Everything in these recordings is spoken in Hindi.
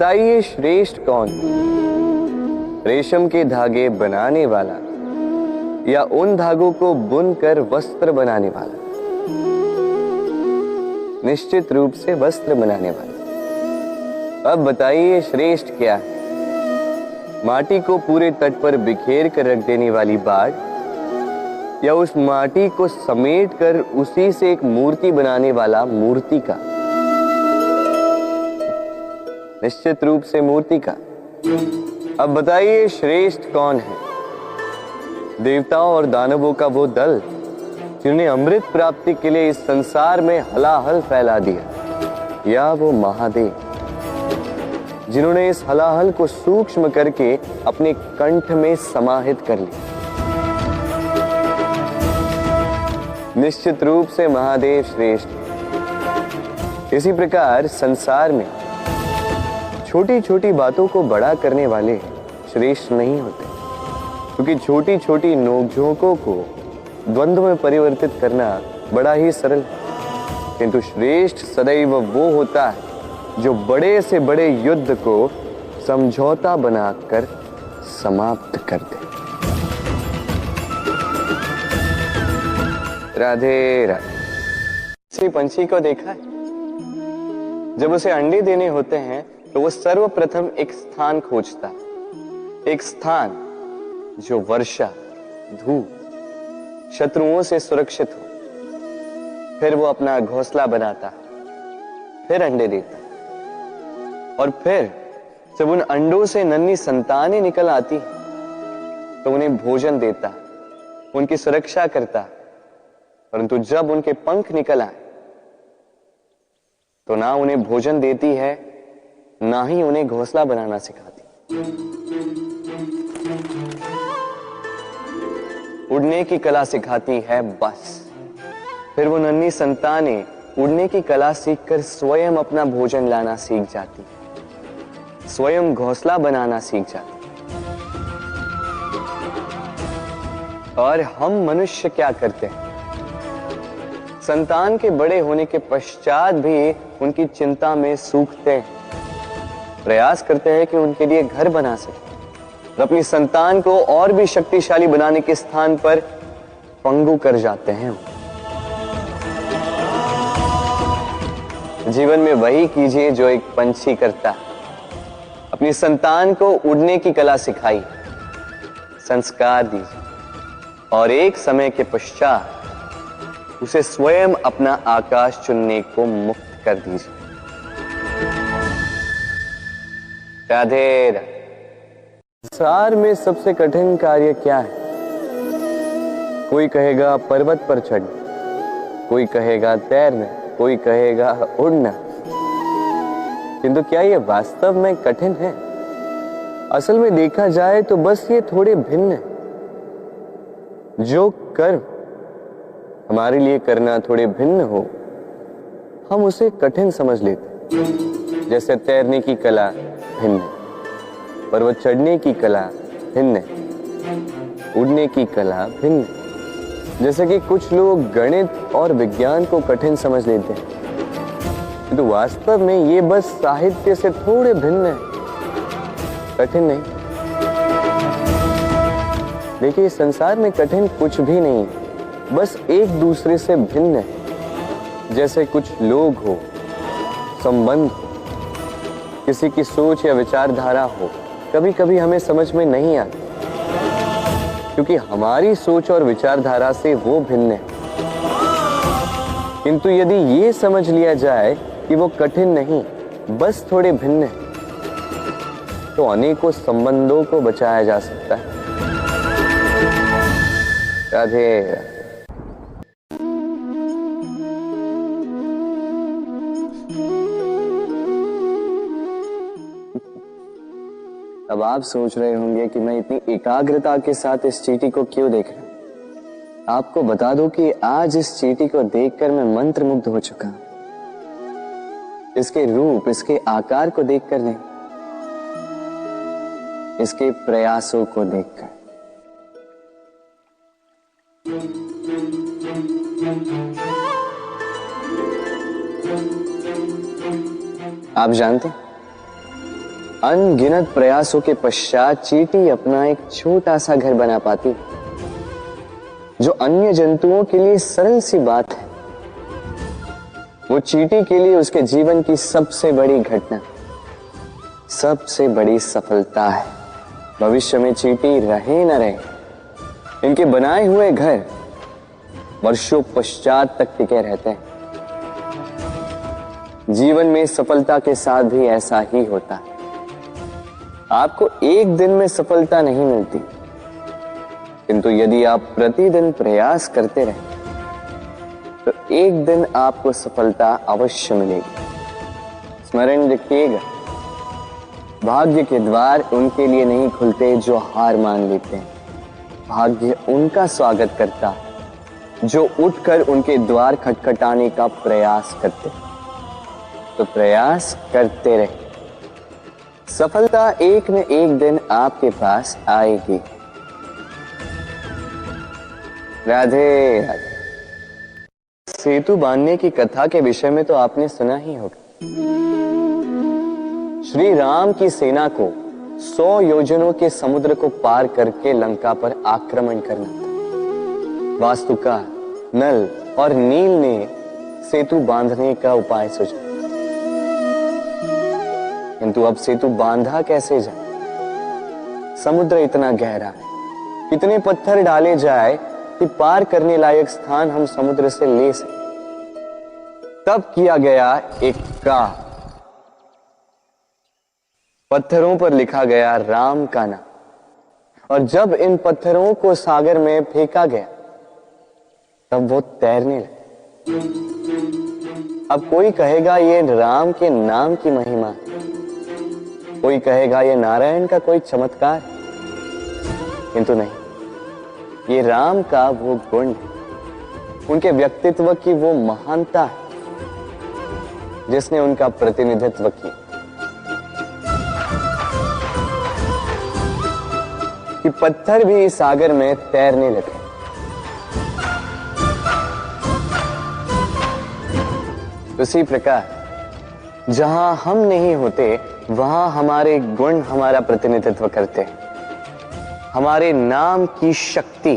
बताइए श्रेष्ठ कौन? रेशम के धागे बनाने वाला या उन धागों को बुनकर वस्त्र बनाने वाला? निश्चित रूप से वस्त्र बनाने वाला। अब बताइए श्रेष्ठ क्या है? माटी को पूरे तट पर बिखेर कर रख देने वाली बाढ़ या उस माटी को समेट कर उसी से एक मूर्ति बनाने वाला मूर्तिकार? निश्चित रूप से मूर्तिकार। अब बताइए श्रेष्ठ कौन है? देवताओं और दानवों का वो दल जिन्होंने अमृत प्राप्ति के लिए इस संसार में हलाहल फैला दिया, या वो महादेव जिन्होंने इस हलाहल को सूक्ष्म करके अपने कंठ में समाहित कर लिया? निश्चित रूप से महादेव श्रेष्ठ। इसी प्रकार संसार में छोटी छोटी बातों को बड़ा करने वाले श्रेष्ठ नहीं होते, क्योंकि छोटी छोटी नोकझोंकों को द्वंद्व में परिवर्तित करना बड़ा ही सरल है। किंतु श्रेष्ठ सदैव वो होता है जो बड़े से बड़े युद्ध को समझौता बनाकर समाप्त कर दे। राधे राधे। किसी पंछी को देखा है? जब उसे अंडे देने होते हैं तो वो सर्वप्रथम एक स्थान खोजता है, एक स्थान जो वर्षा, धूप, शत्रुओं से सुरक्षित हो। फिर वो अपना घोंसला बनाता, फिर अंडे देता, और फिर जब उन अंडों से नन्ही संतानें निकल आती तो उन्हें भोजन देता, उनकी सुरक्षा करता। परंतु जब उनके पंख निकल आए तो ना उन्हें भोजन देती है, ना ही उन्हें घोंसला बनाना सिखाती। उड़ने की कला सिखाती है बस। फिर वो नन्ही संतानें उड़ने की कला सीखकर स्वयं अपना भोजन लाना सीख जाती, स्वयं घोंसला बनाना सीख जाती। और हम मनुष्य क्या करते हैं? संतान के बड़े होने के पश्चात भी उनकी चिंता में सूखते हैं, प्रयास करते हैं कि उनके लिए घर बना सके, और अपनी संतान को और भी शक्तिशाली बनाने के स्थान पर पंगु कर जाते हैं। जीवन में वही कीजिए जो एक पंछी करता है। अपनी संतान को उड़ने की कला सिखाई, संस्कार दीजिए, और एक समय के पश्चात उसे स्वयं अपना आकाश चुनने को मुक्त कर दीजिए। राधे राधे। संसार में सबसे कठिन कार्य क्या है? कोई कहेगा पर्वत पर चढ़ना, कोई कहेगा तैरना, कोई कहेगा उड़ना। किंतु क्या ये वास्तव में कठिन है? असल में देखा जाए तो बस ये थोड़े भिन्न है। जो कर्म हमारे लिए करना थोड़े भिन्न हो, हम उसे कठिन समझ लेते। जैसे तैरने की कला भिन्न है, पर्वत चढ़ने की कला भिन्न है, उड़ने की कला भिन्न है। जैसे कि कुछ लोग गणित और विज्ञान को कठिन समझ लेते हैं, तो वास्तव में ये बस साहित्य से थोड़े भिन्न है, कठिन नहीं। देखिए, संसार में कठिन कुछ भी नहीं है, बस एक दूसरे से भिन्न है। जैसे कुछ लोग हो, संबंध हो, किसी की सोच या विचारधारा हो, कभी कभी हमें समझ में नहीं आती, क्योंकि हमारी सोच और विचारधारा से वो भिन्न है। किंतु यदि ये समझ लिया जाए कि वो कठिन नहीं, बस थोड़े भिन्न है, तो अनेकों संबंधों को बचाया जा सकता है। राधे। अब आप सोच रहे होंगे कि मैं इतनी एकाग्रता के साथ इस चींटी को क्यों देख रहा हूं। आपको बता दूं कि आज इस चींटी को देखकर मैं मंत्रमुग्ध हो चुका हूं। इसके रूप, इसके आकार को देखकर नहीं, इसके प्रयासों को देखकर। आप जानते हैं, अनगिनत प्रयासों के पश्चात चींटी अपना एक छोटा सा घर बना पाती, जो अन्य जंतुओं के लिए सरल सी बात है। वो चींटी के लिए उसके जीवन की सबसे बड़ी घटना, सबसे बड़ी सफलता है। भविष्य में चींटी रहे न रहे, इनके बनाए हुए घर वर्षों पश्चात तक टिके रहते हैं। जीवन में सफलता के साथ भी ऐसा ही होता है। आपको एक दिन में सफलता नहीं मिलती, किंतु यदि आप प्रतिदिन प्रयास करते रहे तो एक दिन आपको सफलता अवश्य मिलेगी। स्मरण रखिएगा, भाग्य के द्वार उनके लिए नहीं खुलते जो हार मान लेते हैं। भाग्य उनका स्वागत करता जो उठकर उनके द्वार खटखटाने का प्रयास करते। तो प्रयास करते रहे, सफलता एक न एक दिन आपके पास आएगी। राधे राधे। सेतु बांधने की कथा के विषय में तो आपने सुना ही होगा। श्री राम की सेना को 100 योजनों के समुद्र को पार करके लंका पर आक्रमण करना था। वास्तुका, नल और नील ने सेतु बांधने का उपाय सोचा, किंतु अब सेतु बांधा कैसे जाए? समुद्र इतना गहरा है, कितने पत्थर डाले जाए कि पार करने लायक स्थान हम समुद्र से ले सकें। तब किया गया एक काम, पत्थरों पर लिखा गया राम का नाम, और जब इन पत्थरों को सागर में फेंका गया तब वो तैरने लगे। अब कोई कहेगा ये राम के नाम की महिमा, कोई कहेगा ये नारायण का कोई चमत्कार, किंतु नहीं, ये राम का वो गुण, उनके व्यक्तित्व की वो महानता है जिसने उनका प्रतिनिधित्व किया कि पत्थर भी इस सागर में तैरने लगे। उसी प्रकार जहां हम नहीं होते वहां हमारे गुण हमारा प्रतिनिधित्व करते हैं। हमारे नाम की शक्ति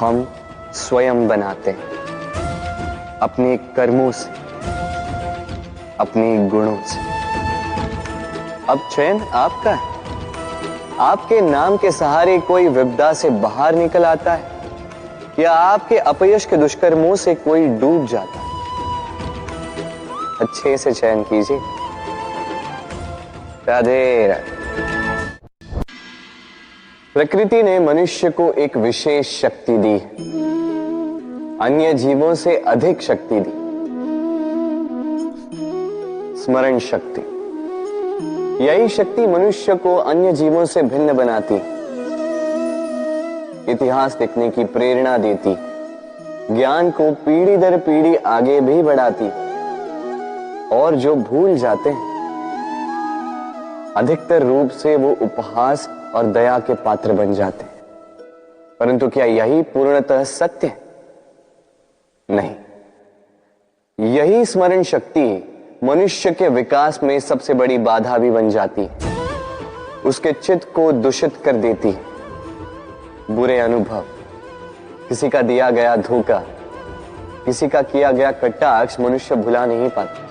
हम स्वयं बनाते हैं, अपने कर्मों से, अपने गुणों से। अब चयन आपका है। आपके नाम के सहारे कोई विपदा से बाहर निकल आता है या आपके अपयश के दुष्कर्मों से कोई डूब जाता है। अच्छे से चयन कीजिए। राधे राधे। प्रकृति ने मनुष्य को एक विशेष शक्ति दी है, अन्य जीवों से अधिक शक्ति दी, स्मरण शक्ति। यही शक्ति मनुष्य को अन्य जीवों से भिन्न बनाती, इतिहास लिखने की प्रेरणा देती, ज्ञान को पीढ़ी दर पीढ़ी आगे भी बढ़ाती, और जो भूल जाते हैं अधिकतर रूप से वो उपहास और दया के पात्र बन जाते हैं। परंतु क्या यही पूर्णतः सत्य है? नहीं। यही स्मरण शक्ति मनुष्य के विकास में सबसे बड़ी बाधा भी बन जाती है, उसके चित्त को दूषित कर देती है। बुरे अनुभव, किसी का दिया गया धोखा, किसी का किया गया कटाक्ष मनुष्य भुला नहीं पाता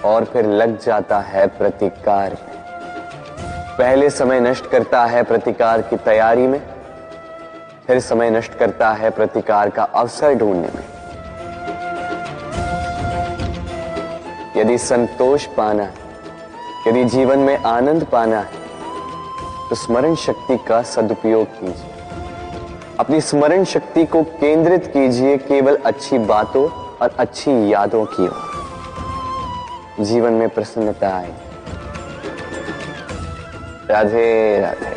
और फिर लग जाता है प्रतिकार में। पहले समय नष्ट करता है प्रतिकार की तैयारी में, फिर समय नष्ट करता है प्रतिकार का अवसर ढूंढने में। यदि संतोष पाना है, यदि जीवन में आनंद पाना है, तो स्मरण शक्ति का सदुपयोग कीजिए। अपनी स्मरण शक्ति को केंद्रित कीजिए केवल अच्छी बातों और अच्छी यादों की ओर। जीवन में प्रसन्नता आए। राधे राधे।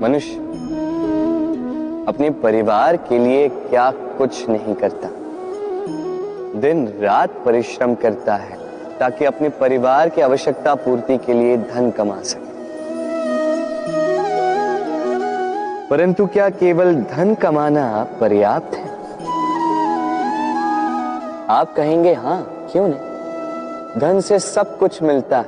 मनुष्य अपने परिवार के लिए क्या कुछ नहीं करता, दिन रात परिश्रम करता है ताकि अपने परिवार की आवश्यकता पूर्ति के लिए धन कमा सके। परंतु क्या केवल धन कमाना पर्याप्त है? आप कहेंगे हाँ, क्यों नहीं। धन से सब कुछ मिलता है,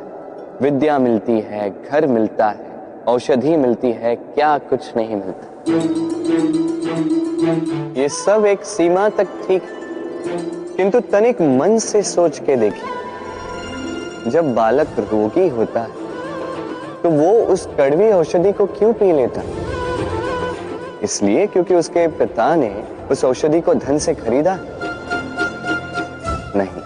विद्या मिलती है, घर मिलता है, औषधि मिलती है, क्या कुछ नहीं मिलता। ये सब एक सीमा तक ठीक, किंतु तनिक मन से सोच के देखिए, जब बालक रोगी होता है तो वो उस कड़वी औषधि को क्यों पी लेता? इसलिए क्योंकि उसके पिता ने उस औषधि को धन से खरीदा? नहीं,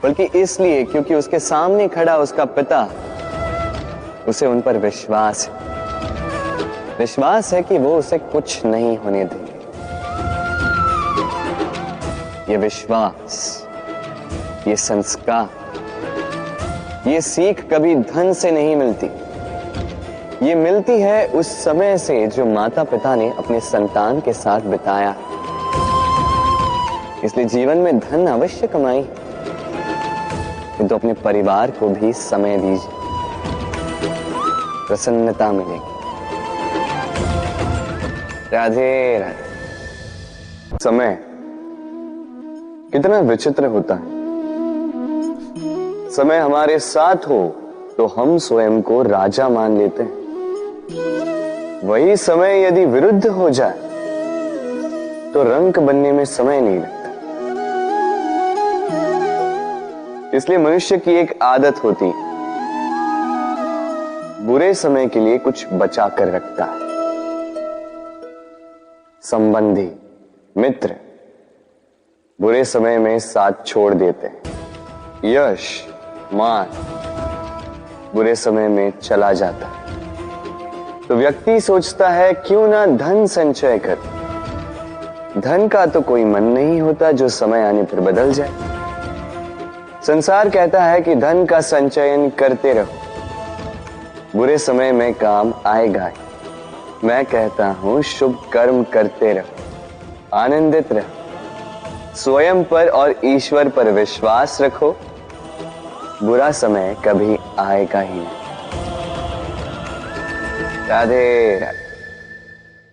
बल्कि इसलिए क्योंकि उसके सामने खड़ा उसका पिता, उसे उन पर विश्वास है कि वो उसे कुछ नहीं होने देंगे। ये विश्वास, ये संस्कार, ये सीख कभी धन से नहीं मिलती। ये मिलती है उस समय से जो माता पिता ने अपने संतान के साथ बिताया। इसलिए जीवन में धन अवश्य कमाई, किंतु अपने परिवार को भी समय दीजिए, प्रसन्नता मिलेगी। राधे राधे। समय कितना विचित्र होता है। समय हमारे साथ हो तो हम स्वयं को राजा मान लेते हैं, वही समय यदि विरुद्ध हो जाए तो रंक बनने में समय नहीं लगता। इसलिए मनुष्य की एक आदत होती है, बुरे समय के लिए कुछ बचा कर रखता है। संबंधी, मित्र बुरे समय में साथ छोड़ देते हैं। यश, मान बुरे समय में चला जाता है। तो व्यक्ति सोचता है क्यों ना धन संचय कर। धन का तो कोई मन नहीं होता जो समय आने पर बदल जाए। संसार कहता है कि धन का संचयन करते रहो, बुरे समय में काम आएगा ही। मैं कहता हूं शुभ कर्म करते रहो, आनंदित रहो, स्वयं पर और ईश्वर पर विश्वास रखो, बुरा समय कभी आएगा ही नहीं। राधे राधे।